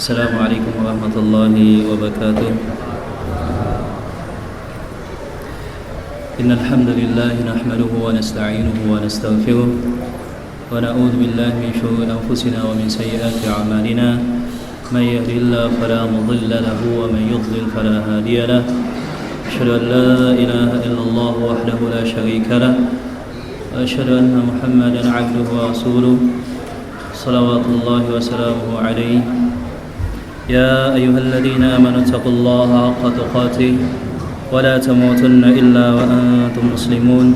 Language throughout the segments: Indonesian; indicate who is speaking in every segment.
Speaker 1: Assalamualaikum warahmatullahi wabarakatuh. Innal hamdalillah nahmaduhu wa nasta'inuhu wa nastaghfiruh wa na'udzu billahi min shururi anfusina wa min sayyiati a'malina. May yahdihillahu fala mudilla lahu wa man yudlil fala hadiya lahu. Asyhadu an la ilaha illallah wahdahu la syarika lahu wa asyhadu anna Muhammadan 'abduhu wa rasuluh. Shalawatullahi wa salamuhu alaihi. يا أيها الذين آمنوا اتقوا الله حق تقاته ولا تموتن إلا وأنتم مسلمون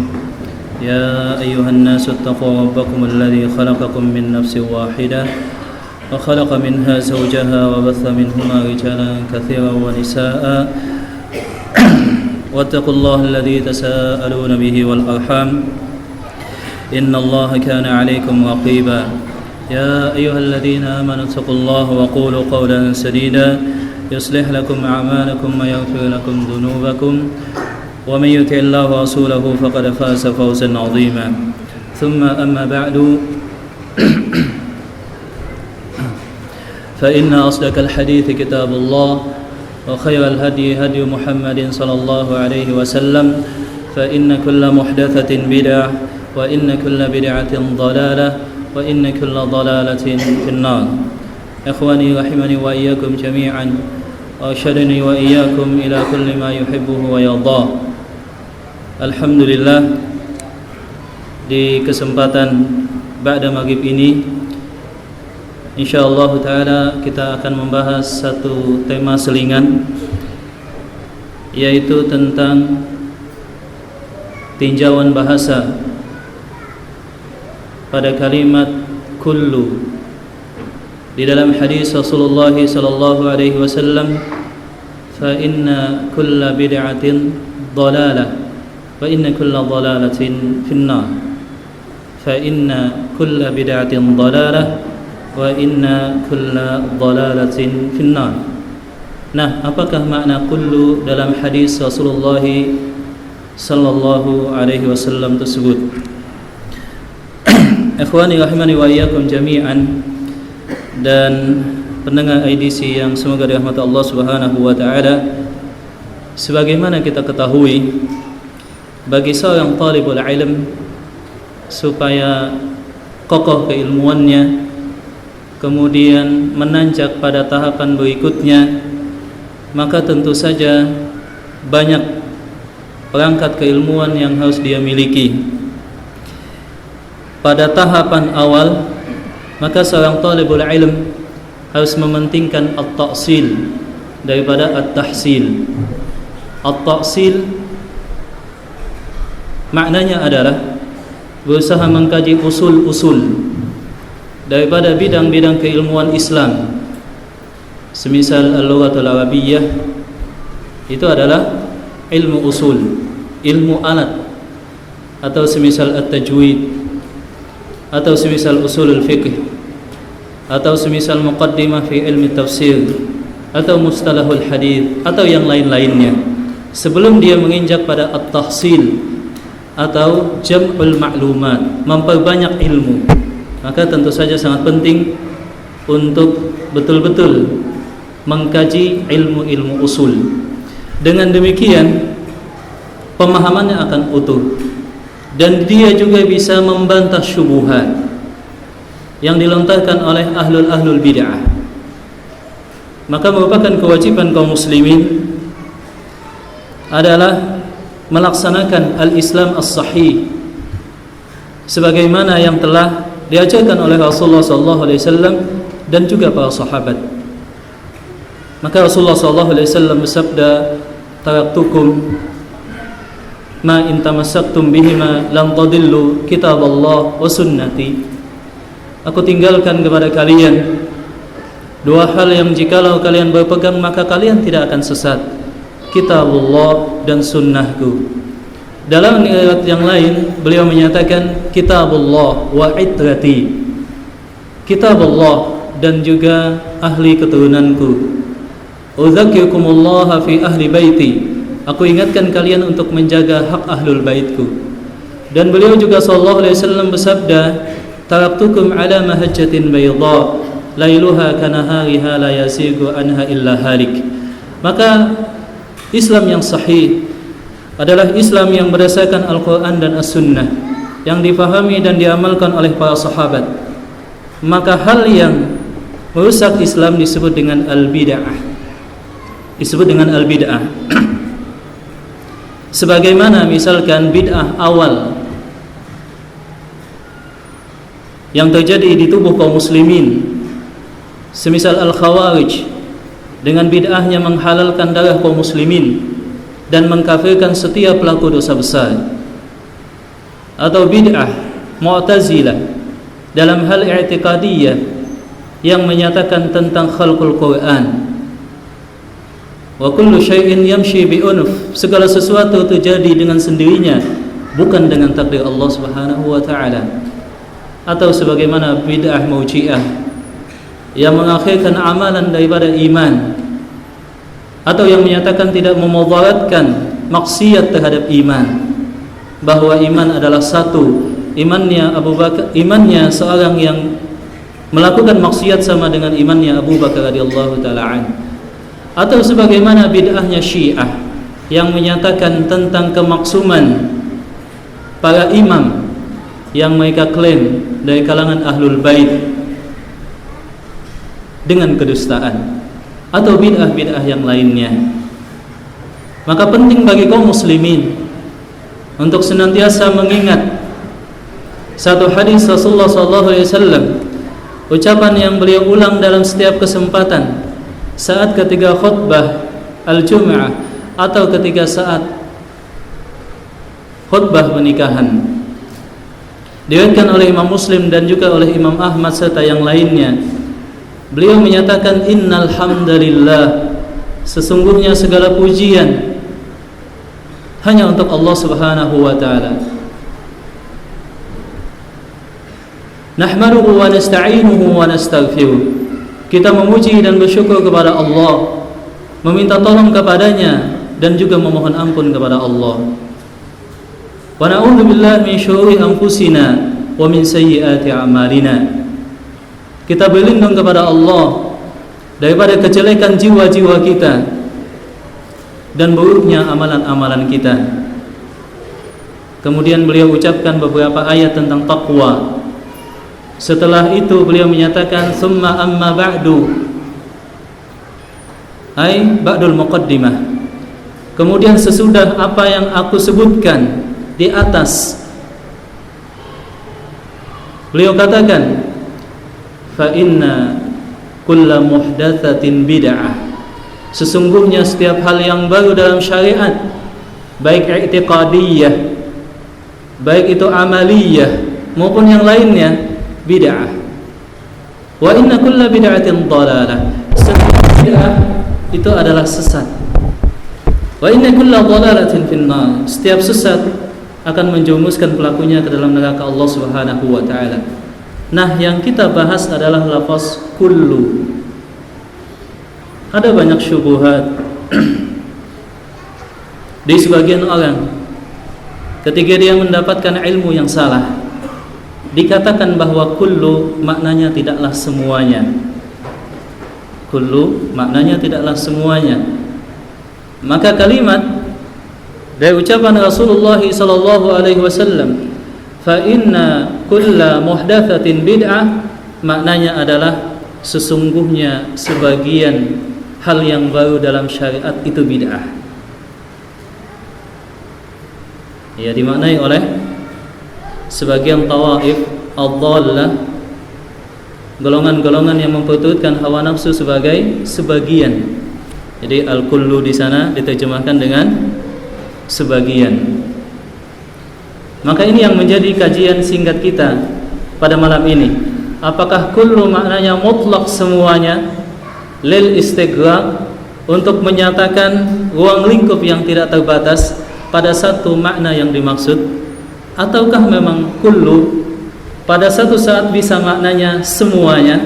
Speaker 1: يا أيها الناس اتقوا ربكم الذي خلقكم من نفس واحدة وخلق منها زوجها وبث منهما رجالا كثيرا ونساء واتقوا الله الذي تساءلون به والأرحام إن الله كان عليكم رقيبا يا أيها الذين آمنوا اتقوا الله وقولوا قولا سديدا يصلح لكم أعمالكم ويغفر لكم ذنوبكم ومن يطع الله ورسوله فقد فاز فوزا عظيما ثم أما بعد فإن أصدق الحديث كتاب الله وخير الهدي هدي محمد صلى الله عليه وسلم فإن كل محدثة بدعة وإن كل بدعة ضلالة وإن كل ضلالة في النار. إخواني رحمني وإياكم جميعا وأرشدني وإياكم إلى كل ما يحبه ويرضاه. Alhamdulillah, di kesempatan ba'da maghrib ini insyaallah ta'ala kita akan membahas satu tema selingan, yaitu tentang tinjauan bahasa pada kalimat kullu. Di dalam hadis Rasulullah sallallahu alaihi wasallam, fa inna kulla bid'atin dhalalah wa inna kulla dhalalatin finnar. Fa inna kulla bid'atin dhalalah wa inna kulla dhalalatin finnar. Nah, apakah makna kullu dalam hadis Rasulullah sallallahu alaihi wasallam tersebut? Ikhwani rahimani wa iyyakum jami'an, dan pendengar IDC yang semoga dirahmati Allah Subhanahu wa taala, sebagaimana kita ketahui, bagi seorang talibul ilm supaya kokoh keilmuannya, kemudian menanjak pada tahapan berikutnya, maka tentu saja banyak perangkat keilmuan yang harus dia miliki. Pada tahapan awal, maka seorang talibul ilm harus mementingkan at-ta'sil daripada at-tahsil. At-ta'sil maknanya adalah berusaha mengkaji usul-usul daripada bidang-bidang keilmuan Islam. Semisal al-lughatul arabiyyah, itu adalah ilmu usul, ilmu alat, atau semisal at-tajwid, atau semisal usulul fiqh, atau semisal muqaddimah fi ilmi tafsir, atau mustalahul hadith, atau yang lain-lainnya. Sebelum dia menginjak pada at-tahsil atau jam'ul ma'lumat, memperbanyak ilmu, maka tentu saja sangat penting untuk betul-betul mengkaji ilmu-ilmu usul. Dengan demikian pemahamannya akan utuh, dan dia juga bisa membantah syubhat yang dilontarkan oleh ahlul bid'ah. Maka merupakan kewajiban kaum muslimin adalah melaksanakan al-Islam as-sahih sebagaimana yang telah diajarkan oleh Rasulullah sallallahu alaihi wasallam dan juga para sahabat. Maka Rasulullah sallallahu alaihi wasallam bersabda, taraktukum ma in tamassaktum bihima lam tadillu kitaballah wa sunnati. Aku tinggalkan kepada kalian dua hal yang jikalau kalian berpegang maka kalian tidak akan sesat, kitabullah dan sunnahku. Dalam riwayat yang lain beliau menyatakan kitabullah wa itrati, kitabullah dan juga ahli keturunanku. Udzakirukumullah fi ahli baiti, aku ingatkan kalian untuk menjaga hak ahlul baitku. Dan beliau juga sallallahu alaihi wasallam bersabda, taraktukum ala mahajjatin bayda lailuha kanahariha la yazigu anha illa halik. Maka Islam yang sahih adalah Islam yang berdasarkan Al-Quran dan As-Sunnah, yang difahami dan diamalkan oleh para sahabat. Maka hal yang merusak Islam disebut dengan al-bid'ah. Sebagaimana misalkan bid'ah awal yang terjadi di tubuh kaum muslimin, semisal al-khawarij dengan bid'ahnya menghalalkan darah kaum muslimin dan mengkafirkan setiap pelaku dosa besar, atau bid'ah mu'tazilah dalam hal i'tiqadiyah yang menyatakan tentang khalqul Quran. Wa kullu syai'in yamshi bi unuf, segala sesuatu terjadi dengan sendirinya, bukan dengan takdir Allah Subhanahu wa taala. Atau sebagaimana bid'ah mauji'ah yang mengakhirkan amalan daripada iman, atau yang menyatakan tidak memudaratkan maksiat terhadap iman, bahwa iman adalah satu. Imannya seorang yang melakukan maksiat sama dengan imannya Abu Bakar radhiyallahu taala anhu. Atau sebagaimana bid'ahnya Syiah yang menyatakan tentang kemaksuman para imam yang mereka klaim dari kalangan Ahlul Bait dengan kedustaan, atau bid'ah-bid'ah yang lainnya. Maka penting bagi kaum muslimin untuk senantiasa mengingat satu hadis Rasulullah SAW, ucapan yang beliau ulang dalam setiap kesempatan saat ketika khutbah al-Jum'ah atau ketika saat khutbah pernikahan. Diriwayatkan oleh Imam Muslim dan juga oleh Imam Ahmad serta yang lainnya. Beliau menyatakan, innal hamdalillah, sesungguhnya segala pujian hanya untuk Allah Subhanahu wa taala. Nahmaduhu wa nasta'inuhu wa nastaghfiruh. Kita memuji dan bersyukur kepada Allah, meminta tolong kepadanya dan juga memohon ampun kepada Allah. Wa na'udzu billahi min syururi anfusina wa min sayyiati a'malina. Kita berlindung kepada Allah daripada kejelekan jiwa-jiwa kita dan buruknya amalan-amalan kita. Kemudian beliau ucapkan beberapa ayat tentang taqwa. Setelah itu beliau menyatakan, summa amma ba'du, ay ba'dul muqaddimah. Kemudian sesudah apa yang aku sebutkan di atas, beliau katakan, fa inna kulla muhdatsatin bid'ah. Sesungguhnya setiap hal yang baru dalam syariat, baik i'tiqadiyah, baik itu amaliyah maupun yang lainnya, bid'ah. Wa inna kulla bid'atin dhalalah. Setiap bid'ah itu adalah sesat. Wa inna kulla dhalalatin finnar. Setiap sesat akan menjerumuskan pelakunya ke dalam neraka Allah Subhanahu wa taala. Nah, yang kita bahas adalah lafaz kullu. Ada banyak syubhat di sebagian orang ketika dia mendapatkan ilmu yang salah. Dikatakan bahwa kullu maknanya tidaklah semuanya. Kullu maknanya tidaklah semuanya. Maka kalimat dari ucapan Rasulullah sallallahu alaihi wasallam, fa inna kulla muhdatsatin bid'ah, maknanya adalah sesungguhnya sebagian hal yang baru dalam syariat itu bid'ah. Ya, dimaknai oleh sebagian tawaif ad-dhallah, golongan-golongan yang memperturutkan hawa nafsu sebagai sebagian. Jadi al-kullu di sana diterjemahkan dengan sebagian. Maka ini yang menjadi kajian singkat kita pada malam ini. Apakah kullu maknanya mutlak semuanya, lil istighraq, untuk menyatakan ruang lingkup yang tidak terbatas pada satu makna yang dimaksud, ataukah memang kullu pada satu saat bisa maknanya semuanya,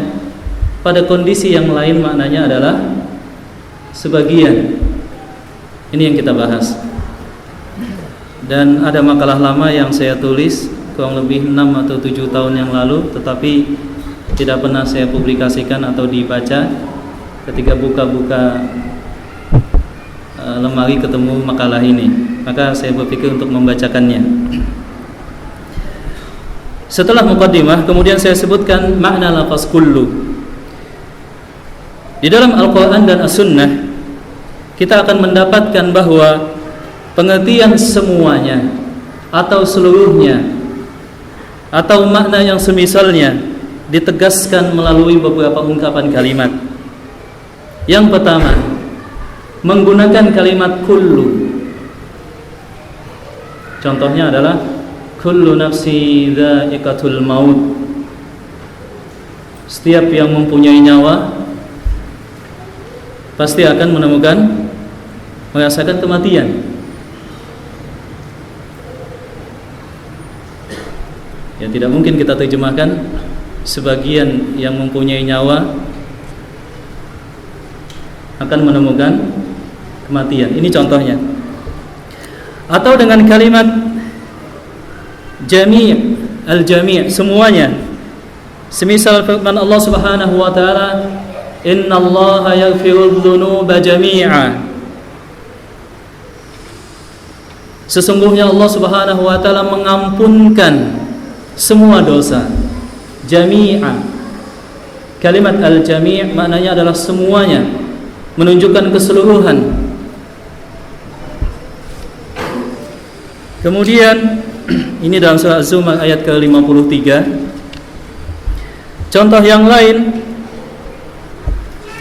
Speaker 1: pada kondisi yang lain maknanya adalah sebagian. Ini yang kita bahas. Dan ada makalah lama yang saya tulis kurang lebih 6 atau 7 tahun yang lalu, tetapi tidak pernah saya publikasikan atau dibaca. Ketika buka-buka lemari ketemu makalah ini, maka saya berpikir untuk membacakannya. Setelah muqaddimah, kemudian saya sebutkan makna lafaz kullu. Di dalam Al-Quran dan As-Sunnah, kita akan mendapatkan bahwa pengertian semuanya atau seluruhnya atau makna yang semisalnya ditegaskan melalui beberapa ungkapan kalimat. Yang pertama, menggunakan kalimat kullu. Contohnya adalah kullu nafsi dha'iqatul maut. Setiap yang mempunyai nyawa pasti akan merasakan kematian. Ya, tidak mungkin kita terjemahkan sebagian yang mempunyai nyawa akan menemukan kematian. Ini contohnya. Atau dengan kalimat jami', al-jami', semuanya. Semisal firman Allah Subhanahu wa taala, "Innallaha yaghfiru dzunuba jami'a." Sesungguhnya Allah Subhanahu wa taala mengampunkan semua dosa. Jami'a. Kalimat al-jami' maknanya adalah semuanya, menunjukkan keseluruhan. Kemudian ini dalam surah Az-Zumar ayat ke-53. Contoh yang lain,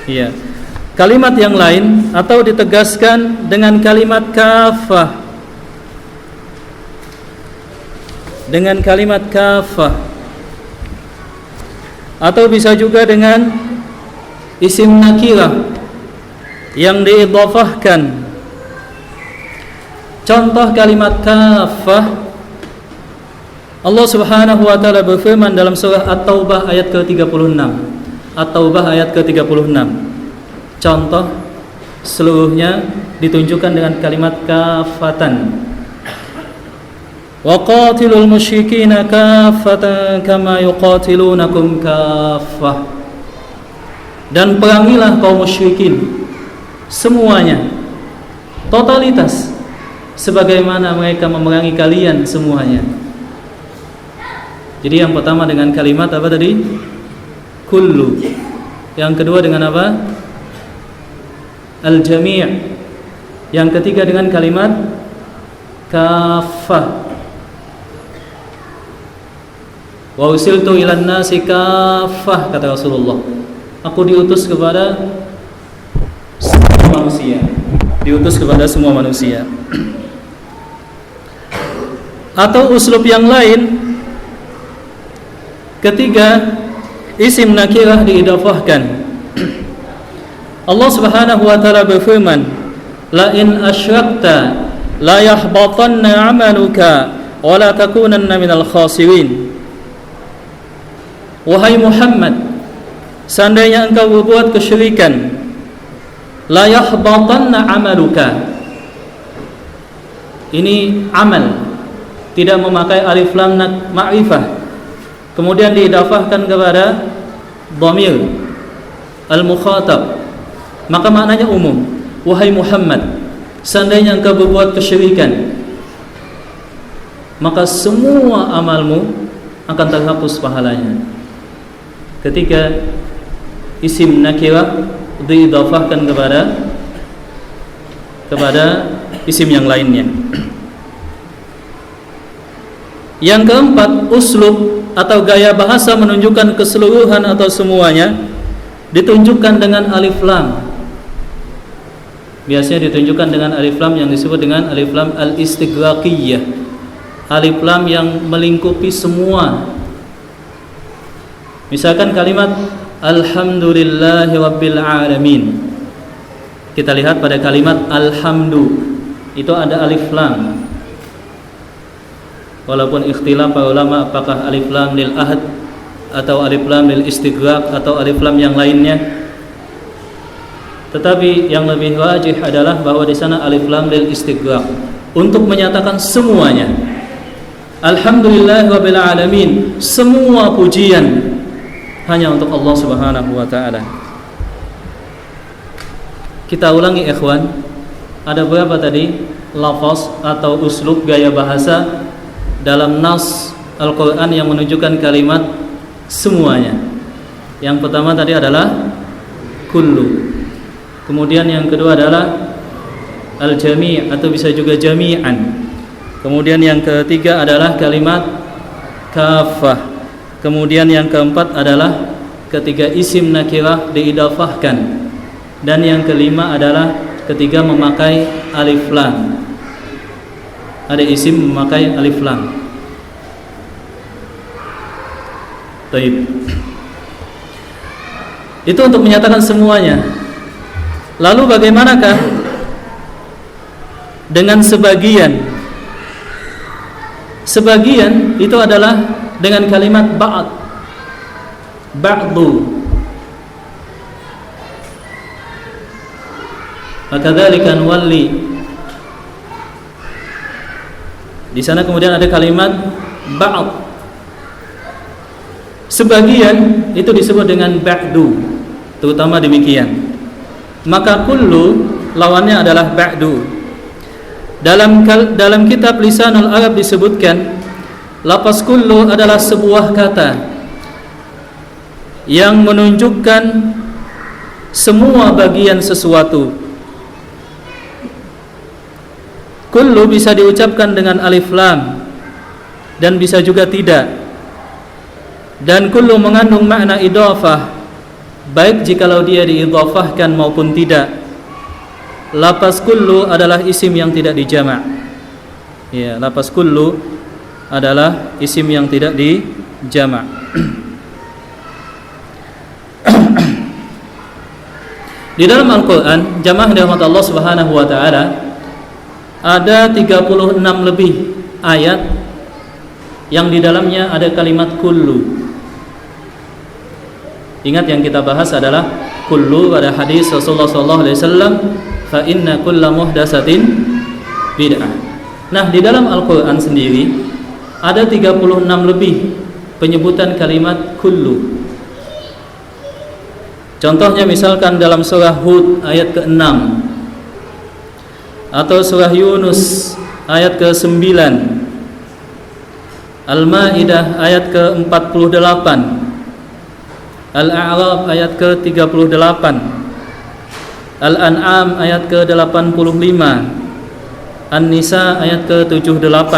Speaker 1: ya, kalimat yang lain atau ditegaskan dengan kalimat kafah. Dengan kalimat kafah, atau bisa juga dengan isim nakirah yang diidhafahkan. Contoh kalimat kafah, Allah Subhanahu wa taala berfirman dalam surah At-Taubah ayat ke-36. At-Taubah ayat ke-36. Contoh seluruhnya ditunjukkan dengan kalimat kafatan. Wa qatilul musyrikina kaffatan kama yuqatilunakum kaffah. Dan perangilah kaum musyrikin semuanya, totalitas, sebagaimana mereka memerangi kalian semuanya. Jadi yang pertama dengan kalimat apa tadi? Kullu. Yang kedua dengan apa? Al-jami'. Yang ketiga dengan kalimat kafah. Wa usiltu ilan nasi kafah, kata Rasulullah. Aku diutus kepada semua manusia. Diutus kepada semua manusia. Atau uslub yang lain, ketiga, isim nakirah diidhafahkan. Allah Subhanahu wa taala berfirman, "La in asyrakta la yahbatanna 'amaluka wa la takunanna minal khasirin." Wahai Muhammad, seandainya engkau berbuat kesyirikan, la yahbatanna 'amaluka. Ini amal, tidak memakai alif lam ma'rifah, kemudian diidhafahkan kepada dhamir al-mukhatab, maka maknanya umum. Wahai Muhammad, seandainya engkau berbuat kesyirikan, maka semua amalmu akan terhapus pahalanya. Ketika isim nakirah diidhafahkan kepada isim yang lainnya. Yang keempat, uslub atau gaya bahasa menunjukkan keseluruhan atau semuanya ditunjukkan dengan alif lam. Biasanya ditunjukkan dengan alif lam yang disebut dengan alif lam al-istighraqiyah. Alif lam yang melingkupi semua. Misalkan kalimat alhamdulillahi rabbil alamin. Kita lihat pada kalimat alhamdu, itu ada alif lam. Walaupun ikhtilaf para ulama apakah alif lam lil ahad atau alif lam lil istighraq atau alif lam yang lainnya. Tetapi yang lebih rajih adalah bahwa di sana alif lam lil istighraq untuk menyatakan semuanya. Alhamdulillah rabbil alamin, semua pujian hanya untuk Allah Subhanahu wa taala. Kita ulangi ikhwan, ada berapa tadi lafaz atau uslub gaya bahasa dalam nas Al-Qur'an yang menunjukkan kalimat semuanya? Yang pertama tadi adalah kullu. Kemudian yang kedua adalah al-jami' atau bisa juga jami'an. Kemudian yang ketiga adalah kalimat kafah. Kemudian yang keempat adalah ketika isim nakirah diidafahkan. Dan yang kelima adalah ketika memakai alif lam. Ada isim memakai alif lam. Baik. Itu untuk menyatakan semuanya. Lalu bagaimanakah dengan sebagian? Sebagian itu adalah dengan kalimat ba'd. Ba'du. Maka dzalika nuwalli. Di sana kemudian ada kalimat ba'd. Sebagian itu disebut dengan ba'du, terutama demikian. Maka kullu lawannya adalah ba'du. Dalam kitab Lisanul Arab disebutkan lafaz kullu adalah sebuah kata yang menunjukkan semua bagian sesuatu. Kullu bisa diucapkan dengan alif lam dan bisa juga tidak. Dan kullu mengandung makna idhafah, baik jikalau dia diidhafahkan maupun tidak. Lafaz kullu adalah isim yang tidak dijamak. Ya, lafaz kullu adalah isim yang tidak dijamak. Di dalam Al-Qur'an, jamaah dirahmati Allah Subhanahu wa taala, ada 36 lebih ayat yang di dalamnya ada kalimat kullu. Ingat yang kita bahas adalah kullu pada hadis Rasulullah sallallahu alaihi wasallam, fa inna kulla muhdatsatin bid'ah. Nah, di dalam Al-Qur'an sendiri ada 36 lebih penyebutan kalimat kullu. Contohnya misalkan dalam surah Hud ayat ke-6 atau surah Yunus ayat ke-9, Al-Maidah ayat ke-48, Al-A'raf ayat ke-38, Al-An'am ayat ke-85, An-Nisa ayat ke-78,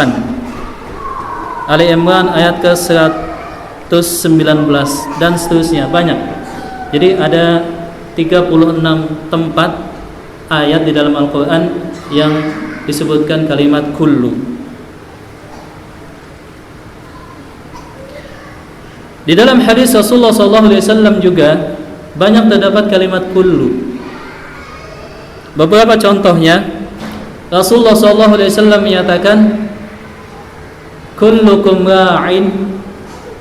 Speaker 1: Ali Imran ayat ke-119 dan seterusnya, banyak. Jadi ada 36 tempat ayat di dalam Al-Qur'an yang disebutkan kalimat kullu. Di dalam hadis Rasulullah SAW juga banyak terdapat kalimat kullu. Beberapa contohnya, Rasulullah SAW menyatakan, kullukum ra'in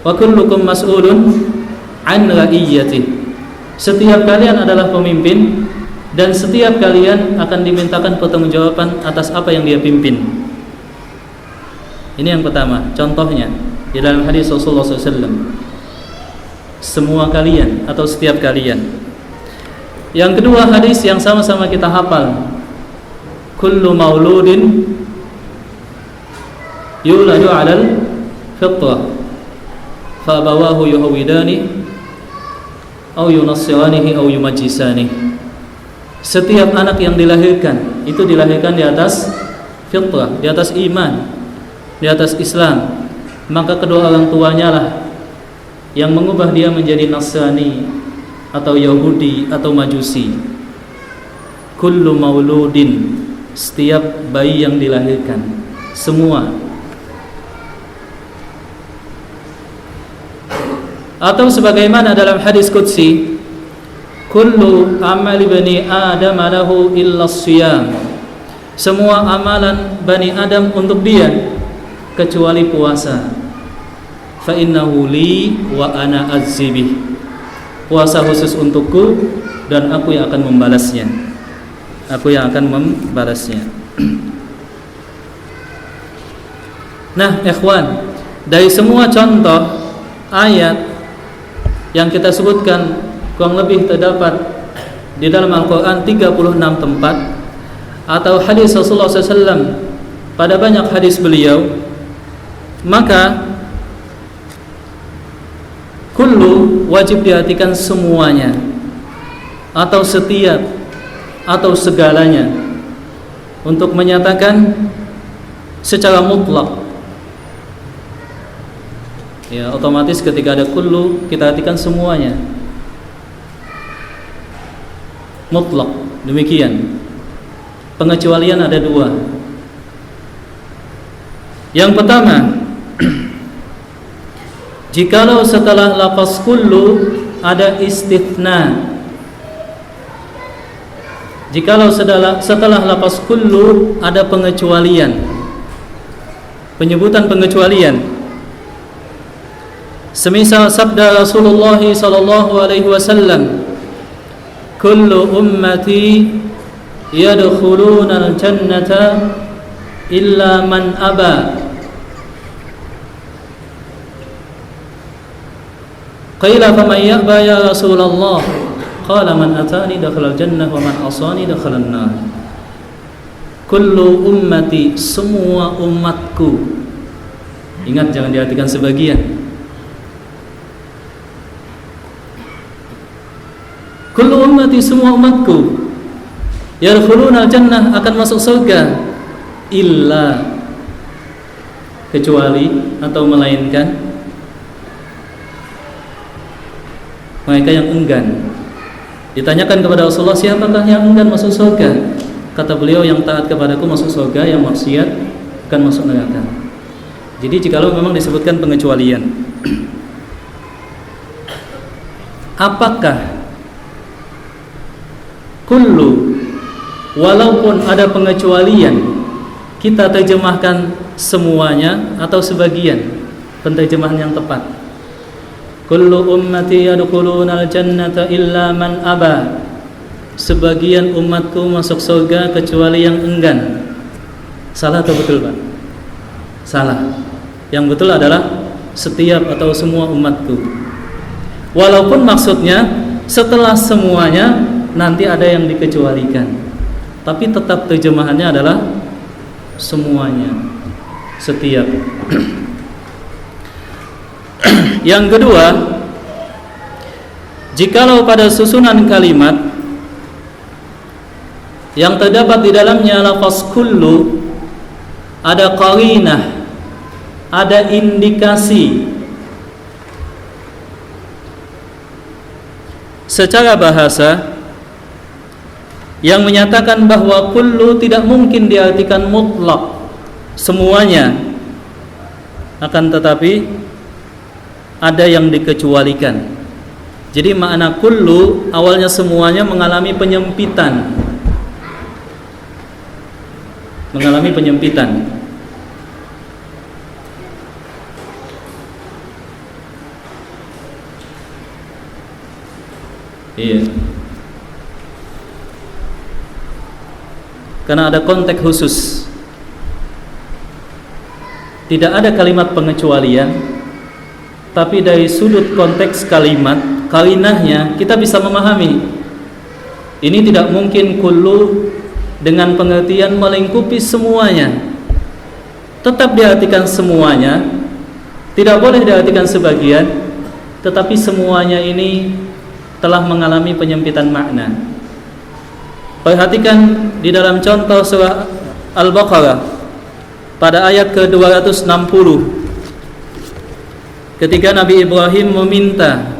Speaker 1: wa kullukum mas'ulun an ra'iyyati. Setiap kalian adalah pemimpin dan setiap kalian akan dimintakan pertanggungjawaban atas apa yang dia pimpin. Ini yang pertama, contohnya di dalam hadis Rasulullah SAW. Semua kalian atau setiap kalian. Yang kedua, hadis yang sama-sama kita hafal. Kullu mauludin yuladu 'alal fitrah fa abawahu yuhawidani aw yunassiranihi aw yumajjisanihi. Setiap anak yang dilahirkan itu dilahirkan di atas fitrah, di atas iman, di atas Islam. Maka kedua orang tuanya lah yang mengubah dia menjadi Nasrani atau Yahudi atau Majusi. Kullu mauludin, setiap bayi yang dilahirkan, semua. Atau sebagaimana dalam hadis qudsi, kullu amali bani Adam lahu illa shiyam. Semua amalan Bani Adam untuk dia kecuali puasa. Fa innahu li wa ana azzibih. Puasa khusus untukku dan aku yang akan membalasnya. Aku yang akan membalasnya. Nah, ikhwan, dari semua contoh ayat yang kita sebutkan kurang lebih terdapat di dalam Al-Quran 36 tempat, atau hadis Rasulullah SAW pada banyak hadis beliau, maka kullu wajib diartikan semuanya, atau setiap, atau segalanya, untuk menyatakan secara mutlak. Ya, otomatis ketika ada kullu kita artikan semuanya, mutlak. Demikian. Pengecualian ada dua. Yang pertama, jikalau setelah lafaz kullu ada istitsna. Jikalau setelah lafaz kullu ada pengecualian, penyebutan pengecualian. Semisal sabda Rasulullah sallallahu alaihi wasallam, kullu ummati yadkhuluna al-jannata illa man aba. Qila faman ya'ba ya Rasulullah? Qala man atani dakhala al-jannah wa man asani dakhala an-nar. Kullu ummati, semua umatku. Ingat, jangan diartikan sebagian. Kullu ummati, semua umatku, yadkhuluna al-jannah, akan masuk surga, illa, kecuali atau melainkan mereka yang enggan. Ditanyakan kepada Rasulullah, siapakah yang enggan masuk surga? Kata beliau, yang taat kepadaku masuk surga, yang maksiat akan masuk neraka. Jadi jikalau memang disebutkan pengecualian, apakah kullu, walaupun ada pengecualian, kita terjemahkan semuanya atau sebagian? Penterjemahan yang tepat, kullu ummati yadkhuluna al-jannata illa man aba, sebagian umatku masuk surga kecuali yang enggan. Salah atau betul, Pak? Salah. Yang betul adalah setiap atau semua umatku. Walaupun maksudnya setelah semuanya nanti ada yang dikecualikan, tapi tetap terjemahannya adalah semuanya, setiap. Yang kedua, jikalau pada susunan kalimat yang terdapat di dalamnya lafaz kullu ada qarinah, ada indikasi secara bahasa yang menyatakan bahwa kullu tidak mungkin diartikan mutlak semuanya, akan tetapi ada yang dikecualikan. Jadi makna kullu awalnya semuanya mengalami penyempitan, mengalami penyempitan. Iya. Karena ada konteks khusus. Tidak ada kalimat pengecualian, tapi dari sudut konteks kalimat, qarinahnya kita bisa memahami. Ini tidak mungkin kullu dengan pengertian melingkupi semuanya. Tetap diartikan semuanya, tidak boleh diartikan sebagian, tetapi semuanya ini telah mengalami penyempitan makna. Perhatikan di dalam contoh surah Al-Baqarah pada ayat ke-260, ketika Nabi Ibrahim meminta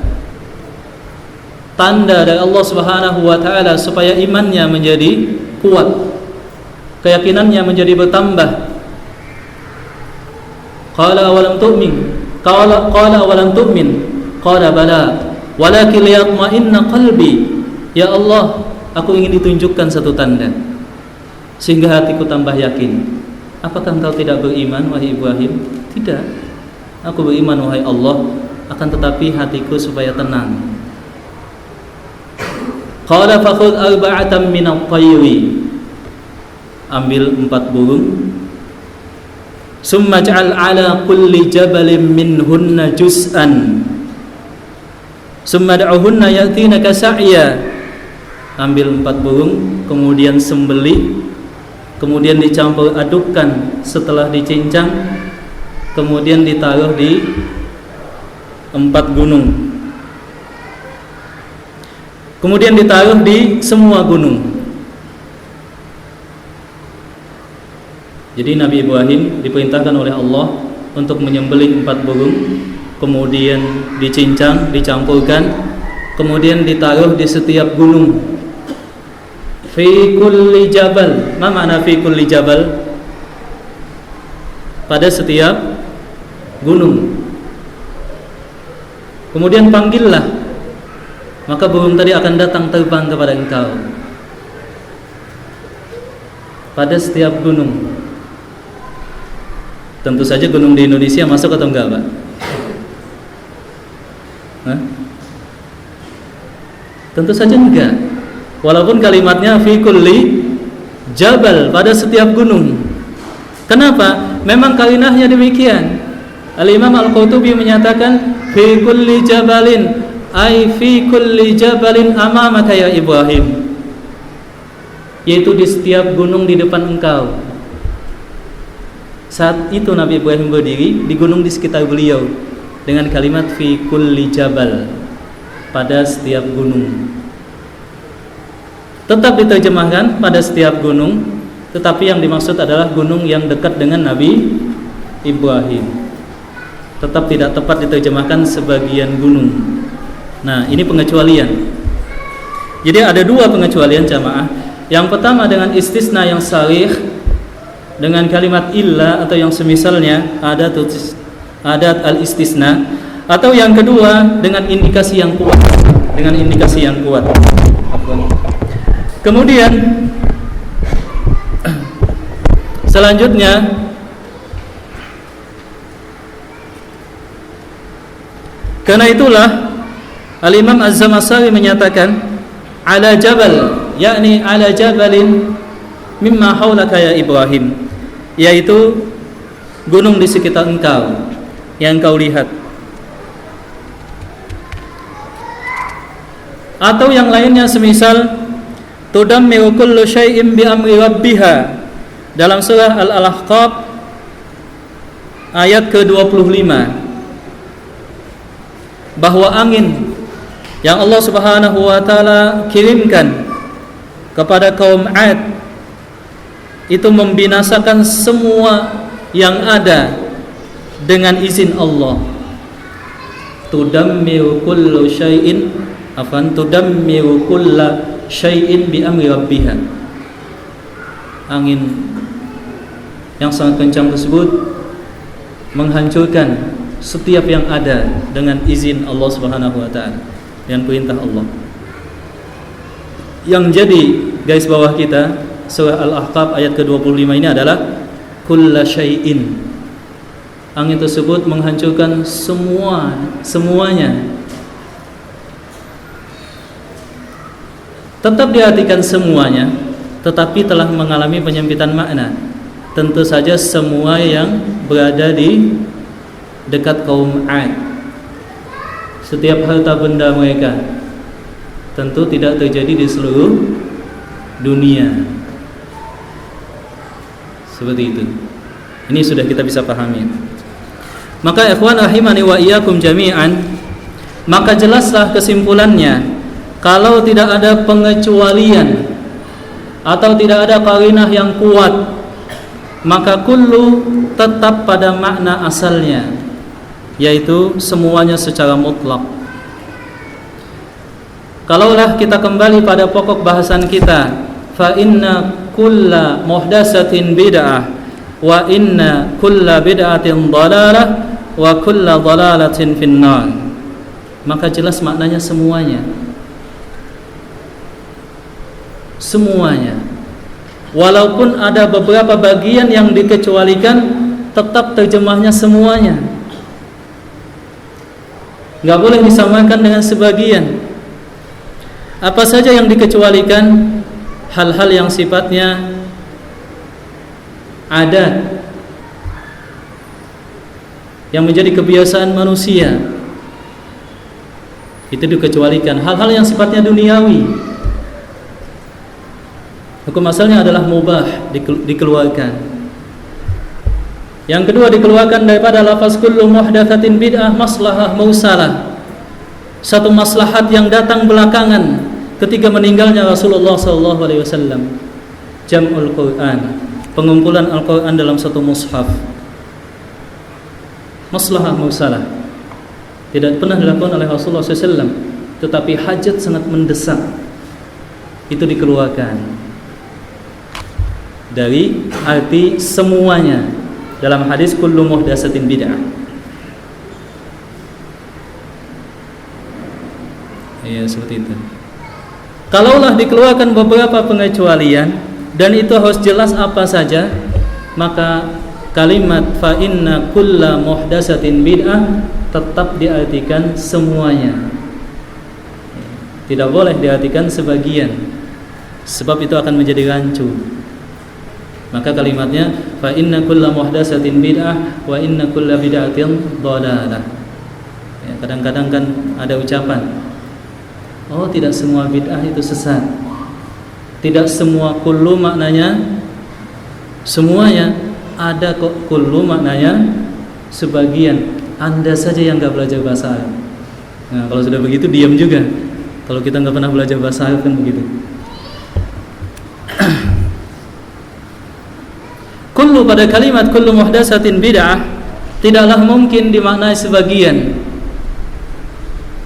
Speaker 1: tanda dari Allah Subhanahu wa taala supaya imannya menjadi kuat, keyakinannya menjadi bertambah. Qala awalam tu'min? Qala awalam tu'min? Qala bala, walakin liyatma'inna qalbi. Ya Allah, aku ingin ditunjukkan satu tanda sehingga hatiku tambah yakin. Apakah engkau tidak beriman, wahai Ibrahim? Tidak. Aku beriman, wahai Allah, akan tetapi hatiku supaya tenang. Qala fakhudh arba'atan minat tayri, ambil 4 burung. Summa ja'al ala kulli jabalin minhunna juz'an, Summa da'uhunna ya'tinaka sa'ya. Ambil 4 burung, kemudian sembelih, kemudian dicampur adukkan setelah dicincang, kemudian ditaruh di 4 gunung, kemudian ditaruh di semua gunung. Jadi Nabi Ibrahim diperintahkan oleh Allah untuk menyembelih 4 burung, kemudian dicincang, dicampurkan, kemudian ditaruh di setiap gunung. Fi kulli jabal. Ma makna fi kulli jabal? Pada setiap gunung. Kemudian panggillah, maka burung tadi akan datang terbang kepada engkau. Pada setiap gunung. Tentu saja gunung di Indonesia masuk atau enggak, Pak? Hah? Tentu saja enggak. Walaupun kalimatnya fi kulli jabal, pada setiap gunung. Kenapa? Memang kalinahnya demikian. Al-Imam Al-Qurtubi menyatakan fi kulli jabalin, ay fi kulli jabalin amamaka ya Ibrahim, yaitu di setiap gunung di depan engkau. Saat itu Nabi Ibrahim berdiri di gunung di sekitar beliau dengan kalimat fi kulli jabal, pada setiap gunung. Tetap diterjemahkan pada setiap gunung, tetapi yang dimaksud adalah gunung yang dekat dengan Nabi Ibrahim. Tetap tidak tepat diterjemahkan sebagian gunung. Nah, ini pengecualian. Jadi ada 2 pengecualian jamaah. Yang pertama dengan istisna yang sharih dengan kalimat illa atau yang semisalnya, adat al-istisna, atau yang kedua dengan indikasi yang kuat, Kemudian selanjutnya karena itulah Al-Imam Az-Zamakhsyari menyatakan ala jabal, yakni ala jabalin mimma haulaka ya Ibrahim, yaitu gunung di sekitar engkau yang engkau lihat. Atau yang lainnya semisal tudammiru kullu syai'in bi amri rabbiha, dalam surah Al-Ahqaf ayat ke-25, bahwa angin yang Allah Subhanahu wa taala kirimkan kepada kaum 'Ad itu membinasakan semua yang ada dengan izin Allah. Tudammiru kullu syai'in tudammiru kulla syai'in bi amri rabbiha. Angin yang sangat kencang tersebut menghancurkan setiap yang ada dengan izin Allah Subhanahu wa taala, dengan perintah Allah. Yang jadi garis bawah kita surah Al-Ahqaf ayat ke-25 ini adalah kulla syai'in. Angin tersebut menghancurkan semuanya. Tetap diartikan semuanya, tetapi telah mengalami penyempitan makna. Tentu saja semua yang berada di dekat kaum 'Ad, setiap harta benda mereka, tentu tidak terjadi di seluruh dunia. Seperti itu. Ini sudah kita bisa pahami. Maka ikhwan rahimani wa iyyakum jami'an, maka jelaslah kesimpulannya, kalau tidak ada pengecualian atau tidak ada qarinah yang kuat, maka kullu tetap pada makna asalnya, yaitu semuanya secara mutlak. Kalaulah kita kembali pada pokok bahasan kita, fa inna kulla muhdatsatin bid'ah wa inna kulla bid'atin dhalalah wa kulla dhalalatin finnar, maka jelas maknanya semuanya. Semuanya. Walaupun ada beberapa bagian yang dikecualikan, tetap terjemahnya semuanya. Enggak boleh disamakan dengan sebagian. Apa saja yang dikecualikan? Hal-hal yang sifatnya adat, yang menjadi kebiasaan manusia. Itu dikecualikan. Hal-hal yang sifatnya duniawi, hukum asalnya adalah mubah, dikeluarkan. Yang kedua, dikeluarkan daripada lafaz kullu muhdatsatin bid'ah maslahah mausalah. Satu maslahat yang datang belakangan ketika meninggalnya Rasulullah SAW. Jam'ul Quran, pengumpulan Al-Quran dalam satu mushaf. Maslahah mausalah tidak pernah dilakukan oleh Rasulullah SAW, tetapi hajat sangat mendesak, itu dikeluarkan dari arti semuanya dalam hadis kullu muhdatsatin bid'ah. Ya, seperti itu. Kalaulah dikeluarkan beberapa pengecualian dan itu harus jelas apa saja, maka kalimat fa inna kulla muhdatsatin bid'ah tetap diartikan semuanya. Tidak boleh diartikan sebagian, sebab itu akan menjadi rancu. Maka kalimatnya fa inna kulla muhdatsatin bid'ah wa inna kulla bid'atin dhalalah. Ya, kadang-kadang kan ada ucapan, oh tidak semua bid'ah itu sesat. Tidak semua kullu maknanya semuanya, ada kok kullu maknanya sebagian. Anda saja yang enggak belajar bahasa Arab. Nah, kalau sudah begitu diam juga. Kalau kita enggak pernah belajar bahasa Arab kan begitu. Kullu pada kalimat kullu muhdatsatin bid'ah tidaklah mungkin dimaknai sebagian.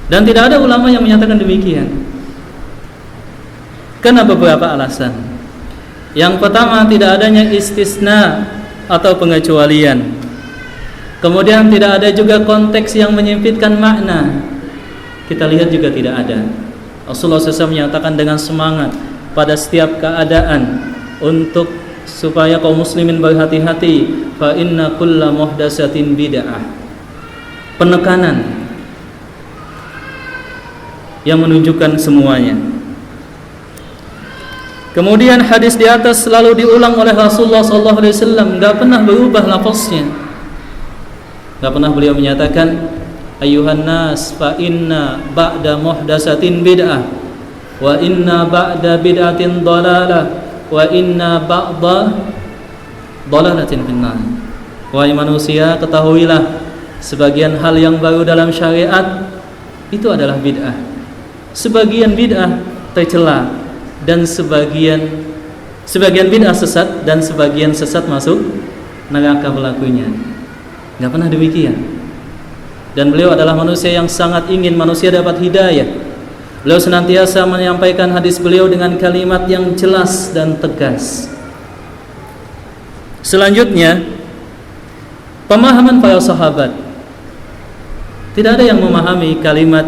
Speaker 1: Dan tidak ada ulama yang menyatakan demikian. Karena beberapa alasan. Yang pertama, tidak adanya istisna atau pengecualian. Kemudian tidak ada juga konteks yang menyempitkan makna. Kita lihat juga tidak ada. Rasulullah SAW menyatakan dengan semangat pada setiap keadaan untuk supaya kaum muslimin berhati-hati, fa inna kulla muhdatsatin bid'ah. Penekanan yang menunjukkan semuanya. Kemudian hadis di atas selalu diulang oleh Rasulullah SAW, enggak pernah berubah lafaznya. Enggak pernah beliau menyatakan ayuhan nas fa inna ba'da muhdatsatin bid'ah wa inna ba'da bid'atin dhalalah wa inna ba'da dhalalatin finnar. Wahai manusia, ketahuilah sebagian hal yang baru dalam syariat itu adalah bid'ah. Sebagian bid'ah tercela dan sebagian bid'ah sesat dan sebagian sesat masuk neraka pelakunya. Enggak pernah demikian. Dan beliau adalah manusia yang sangat ingin manusia dapat hidayah. Beliau senantiasa menyampaikan hadis beliau dengan kalimat yang jelas dan tegas. Selanjutnya, pemahaman para sahabat. Tidak ada yang memahami kalimat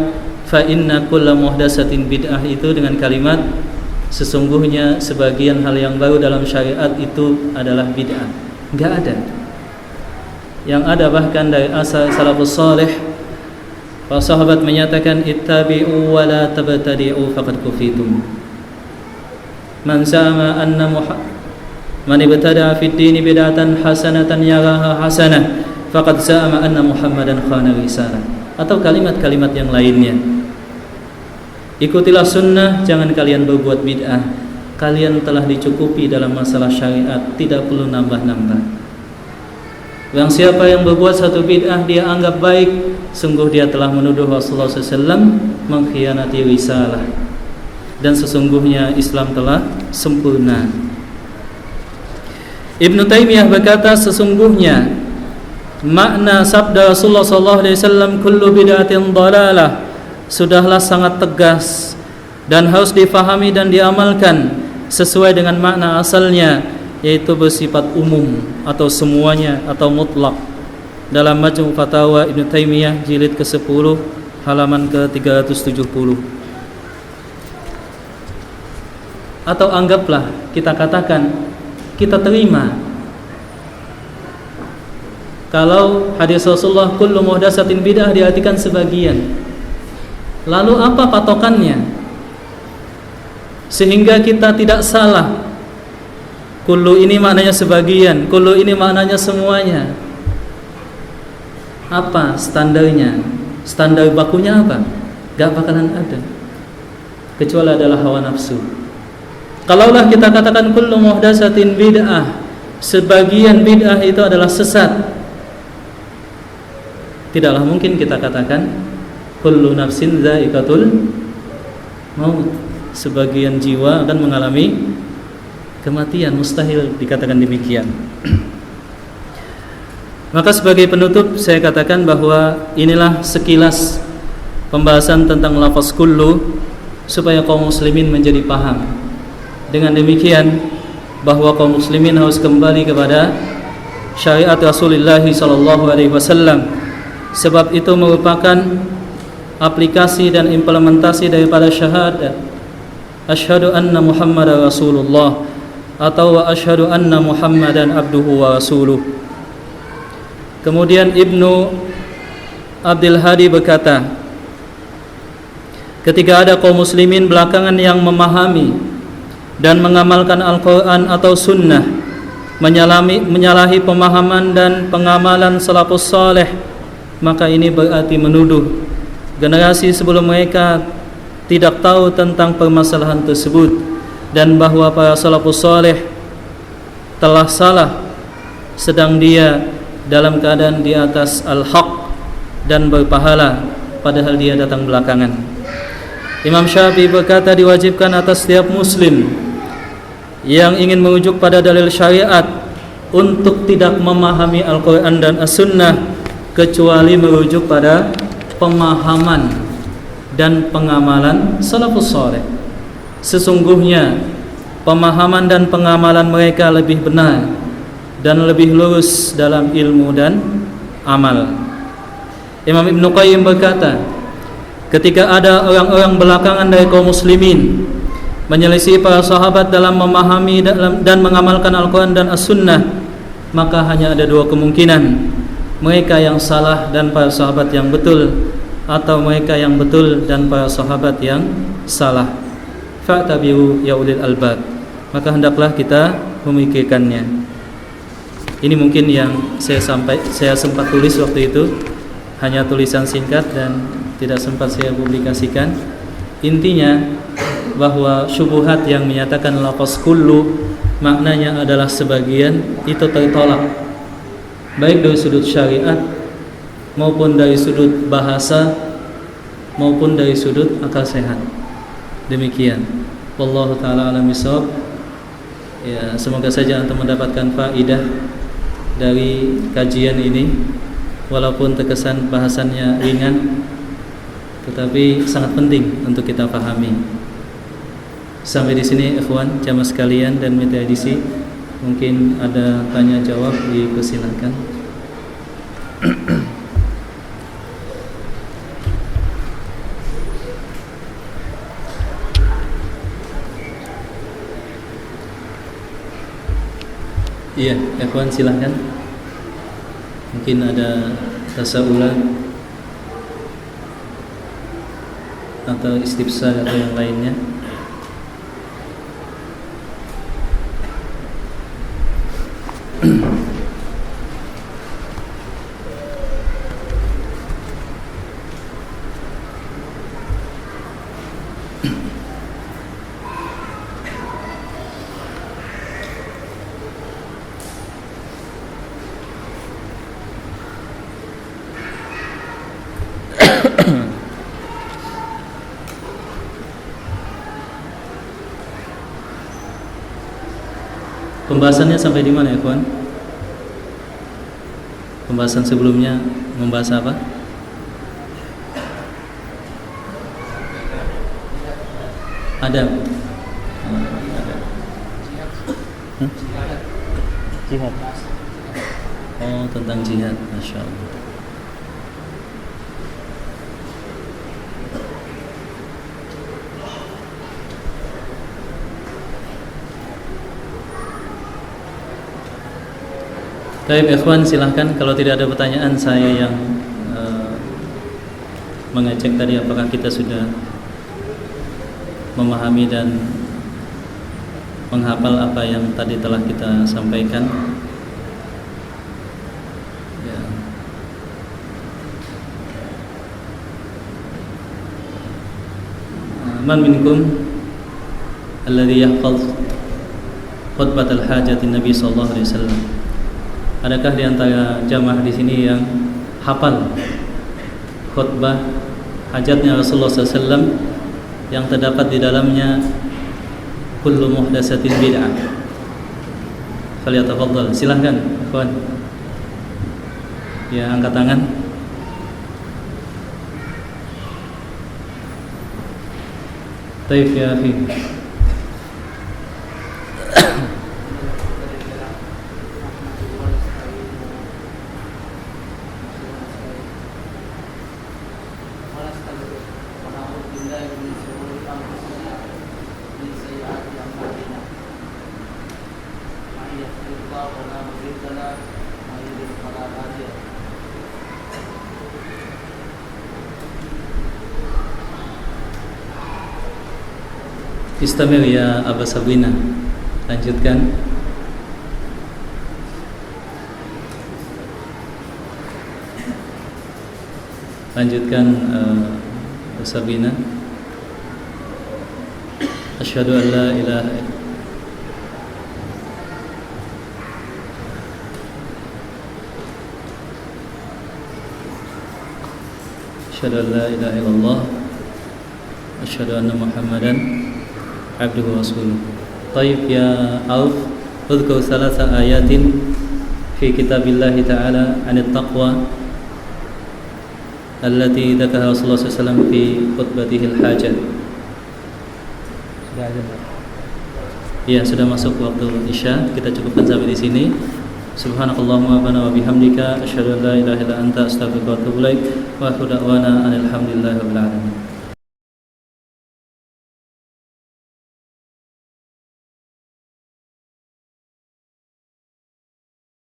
Speaker 1: fa inna kulla muhdatsatin bid'ah itu dengan kalimat sesungguhnya sebagian hal yang baru dalam syariat itu adalah bid'ah. Enggak ada. Yang ada bahkan dari asal salafus salih, para sahabat menyatakan ittabi'u wa la tabtadi'u faqad kufitum. Man za'ama anna man ibtada'a fid dini bid'atan hasanatan yaraha hasanah faqad za'ama anna Muhammadan khana risalah. Atau kalimat-kalimat yang lainnya. Ikutilah sunnah, jangan kalian berbuat bid'ah. Kalian telah dicukupi dalam masalah syariat, tidak perlu nambah-nambah. Yang siapa yang berbuat satu bid'ah dia anggap baik, sungguh dia telah menuduh Rasulullah SAW mengkhianati risalah. Dan sesungguhnya Islam telah sempurna. Ibnu Taimiyah berkata, sesungguhnya makna sabda Rasulullah SAW kullu bid'atin dhalalah sudahlah sangat tegas dan harus difahami dan diamalkan sesuai dengan makna asalnya, yaitu bersifat umum atau semuanya atau mutlak. Dalam Majmu' Fatawa Ibnu Taimiyah jilid ke-10 halaman ke-370. Atau anggaplah, kita katakan, kita terima kalau hadis Rasulullah kullu muhdatsatin bid'ah diartikan sebagian. Lalu apa patokannya sehingga kita tidak salah? Kullu ini maknanya sebagian, kullu ini maknanya semuanya. Apa standarnya? Standar bakunya apa? Gak bakalan ada, kecuali adalah hawa nafsu. Kalaulah kita katakan kullu muhdatsatin bid'ah, sebagian bid'ah itu adalah sesat, tidaklah mungkin kita katakan kullu nafsin dha'iqatul maut, sebagian jiwa akan mengalami kematian. Mustahil dikatakan demikian. Maka sebagai penutup saya katakan bahwa inilah sekilas pembahasan tentang lafaz kullu, supaya kaum muslimin menjadi paham. Dengan demikian bahwa kaum muslimin harus kembali kepada syariat Rasulullah SAW, sebab itu merupakan aplikasi dan implementasi daripada syahadat asyhadu anna Muhammadar Rasulullah atau wa asyhadu anna Muhammadan abduhu wa rasuluh. Kemudian Ibnu Abdul Hadi berkata, ketika ada kaum muslimin belakangan yang memahami dan mengamalkan Al-Quran atau Sunnah, menyalahi pemahaman dan pengamalan salafus saleh, maka ini berarti menuduh generasi sebelum mereka tidak tahu tentang permasalahan tersebut, dan bahwa para salafus saleh telah salah, sedang dia dalam keadaan di atas al-haq dan berpahala, padahal dia datang belakangan. Imam Syafi'i berkata, diwajibkan atas setiap muslim yang ingin merujuk pada dalil syariat untuk tidak memahami Al-Quran dan As-Sunnah kecuali merujuk pada pemahaman dan pengamalan salafus saleh. Sesungguhnya pemahaman dan pengamalan mereka lebih benar dan lebih lurus dalam ilmu dan amal. Imam Ibnu Qayyim berkata, ketika ada orang-orang belakangan dari kaum muslimin menyelisih para sahabat dalam memahami dan mengamalkan Al-Quran dan As-Sunnah, maka hanya ada dua kemungkinan: mereka yang salah dan para sahabat yang betul, atau mereka yang betul dan para sahabat yang salah. Fa'tabiru ya ulil albab, maka hendaklah kita memikirkannya. Ini mungkin yang saya sempat tulis waktu itu, hanya tulisan singkat dan tidak sempat saya publikasikan. Intinya bahwa syubhat yang menyatakan lafaz kullu maknanya adalah sebagian, itu tertolak, baik dari sudut syariat maupun dari sudut bahasa maupun dari sudut akal sehat. Demikian. Wallahu taala alam bisawab. Ya, semoga saja antum mendapatkan faidah dari kajian ini, walaupun terkesan bahasannya ringan, tetapi sangat penting untuk kita pahami. Sampai di sini ikhwan jamaah sekalian dan mitra edisi, mungkin ada tanya jawab, dipersilakan. Iya, ikhwan silahkan. Mungkin ada tasawulan atau istifsar atau yang lainnya. Pembahasannya sampai di mana ya kawan? Pembahasan sebelumnya membahas apa? Adab. Jihad. Oh, tentang jihad, masya Allah. Baik, ikhwan silahkan. Kalau tidak ada pertanyaan, saya yang mengecek tadi apakah kita sudah memahami dan menghafal apa yang tadi telah kita sampaikan. Ya. Man minkum alladhi yahfaz khutbat al-hajat Nabi sallallahu alaihi wasallam? Adakah di antara jamaah di sini yang hafal khutbah hajatnya Rasulullah SAW yang terdapat di dalamnya kullu muhdatsatin bid'ah? Falyatafaddal. Silahkan, kawan. Ya, angkat tangan. Taif ya akhi. Istamil ya Aba Sabrina. Lanjutkan. Lanjutkan Aba Sabrina. Asyhadu an la ilaha Asyhadu an la ilaha illallah. Asyhadu anna Muhammadan abduhu wa rasuluh. Taib ya Auf, udhkur salasa ayatin fi kitabillahi ta'ala 'anil taqwa allati dzakaraha Rasulullah SAW fi khutbatihil hajat. Sudah ada. Ya, sudah masuk waktu Isya. Kita cukupkan sampai di sini. Subhanakallahumma wa bihamdika asyhadu an la ilaha illa anta astaghfiruka wa atubu ilaik. Wa akhiru da'wana alhamdulillahi rabbil alamin.